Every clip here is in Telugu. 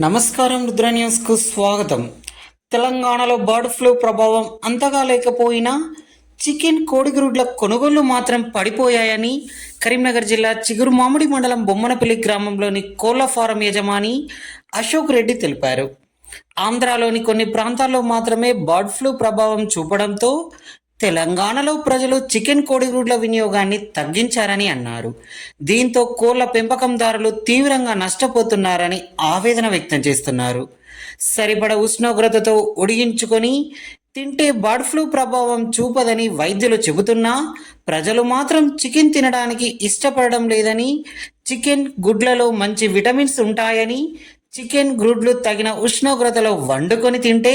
నమస్కారం, రుద్ర న్యూస్కు స్వాగతం. తెలంగాణలో బర్డ్ ఫ్లూ ప్రభావం అంతగా లేకపోయినా చికెన్ కోడిగుడ్ల కొనుగోళ్లు మాత్రం పడిపోయాయని కరీంనగర్ జిల్లా చిగురుమామిడి మండలం బొమ్మనపల్లి గ్రామంలోని కోళ్ల ఫారం యజమాని అశోక్ రెడ్డి తెలిపారు. ఆంధ్రాలోని కొన్ని ప్రాంతాల్లో మాత్రమే బర్డ్ ఫ్లూ ప్రభావం చూపడంతో తెలంగాణలో ప్రజలు చికెన్ కోడిగుడ్ల వినియోగాన్ని తగ్గించారని అన్నారు. దీంతో కోళ్ల పెంపకందారులు తీవ్రంగా నష్టపోతున్నారని ఆవేదన వ్యక్తం చేస్తున్నారు. సరిపడ ఉష్ణోగ్రతతో ఉడిగించుకొని తింటే బర్డ్ ఫ్లూ ప్రభావం చూపదని వైద్యులు చెబుతున్నా ప్రజలు మాత్రం చికెన్ తినడానికి ఇష్టపడడం లేదని, చికెన్ గుడ్లలో మంచి విటమిన్స్ ఉంటాయని, చికెన్ గుడ్లు తగిన ఉష్ణోగ్రతలో వండుకొని తింటే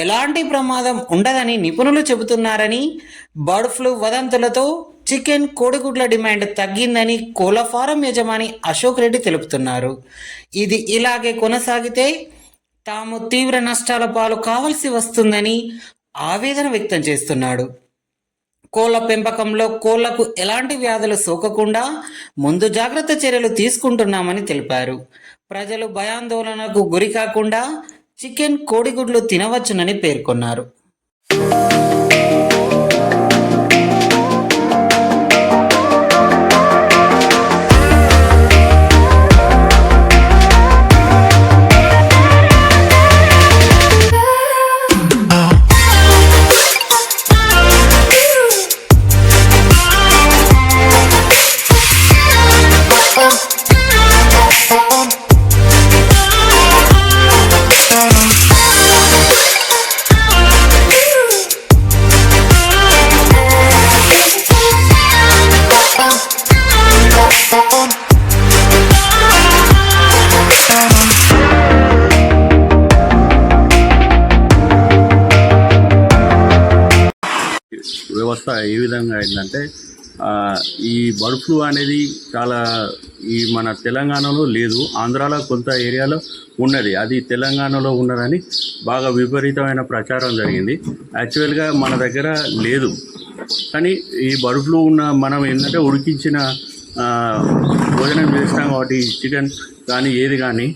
ఎలాంటి ప్రమాదం ఉండదని నిపుణులు చెబుతున్నారని, బర్డ్ ఫ్లూ వదంతులతో చికెన్ కోడిగుడ్ల డిమాండ్ తగ్గిందని కోళ్ల ఫారం యజమాని అశోక్ రెడ్డి తెలుపుతున్నారు. ఇది ఇలాగే కొనసాగితే తాము తీవ్ర నష్టాల పాలు కావాల్సి వస్తుందని ఆవేదన వ్యక్తం చేస్తున్నాడు. కోళ్ల పెంపకంలో కోళ్లకు ఎలాంటి వ్యాధులు సోకకుండా ముందు జాగ్రత్త చర్యలు తీసుకుంటున్నామని తెలిపారు. ప్రజలు భయాందోళనకు గురి కాకుండా చికెన్ కోడిగుడ్లు తినవచ్చునని పేర్కొన్నారు. వ్యవస్థ ఏ విధంగా అయిందంటే ఈ బర్డ్ ఫ్లూ అనేది చాలా మన తెలంగాణలో లేదు, ఆంధ్రాలో కొంత ఏరియాలో ఉన్నది, అది తెలంగాణలో ఉన్నదని బాగా విపరీతమైన ప్రచారం జరిగింది. యాక్చువల్గా మన దగ్గర లేదు. కానీ ఈ బర్డ్ ఫ్లూ ఉన్న మనం ఏంటంటే ఉడికించిన భోజనం చేస్తాం కాబట్టి చికెన్ కానీ ఏది కానీ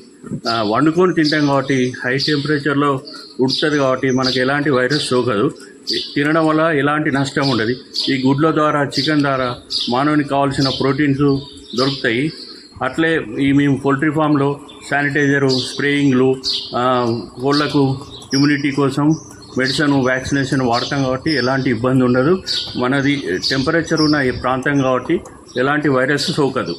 వండుకొని తింటాం కాబట్టి హై టెంపరేచర్లో ఉడుతుంది కాబట్టి మనకు ఎలాంటి వైరస్ సోకదు. తినడం వల్ల ఎలాంటి నష్టం ఉండదు. ఈ గుడ్ల ద్వారా చికెన్ ద్వారా మానవునికి కావాల్సిన ప్రోటీన్స్ దొరుకుతాయి. అట్లే మేము పౌల్ట్రీ ఫామ్లో శానిటైజరు, స్ప్రేయింగ్లు, కోళ్లకు ఇమ్యూనిటీ కోసం మెడిసిన్, వ్యాక్సినేషన్ వాడతాం కాబట్టి ఎలాంటి ఇబ్బంది ఉండదు. మనది టెంపరేచర్ ఉన్న ఈ ప్రాంతం కాబట్టి ఎలాంటి వైరస్ సోకదు.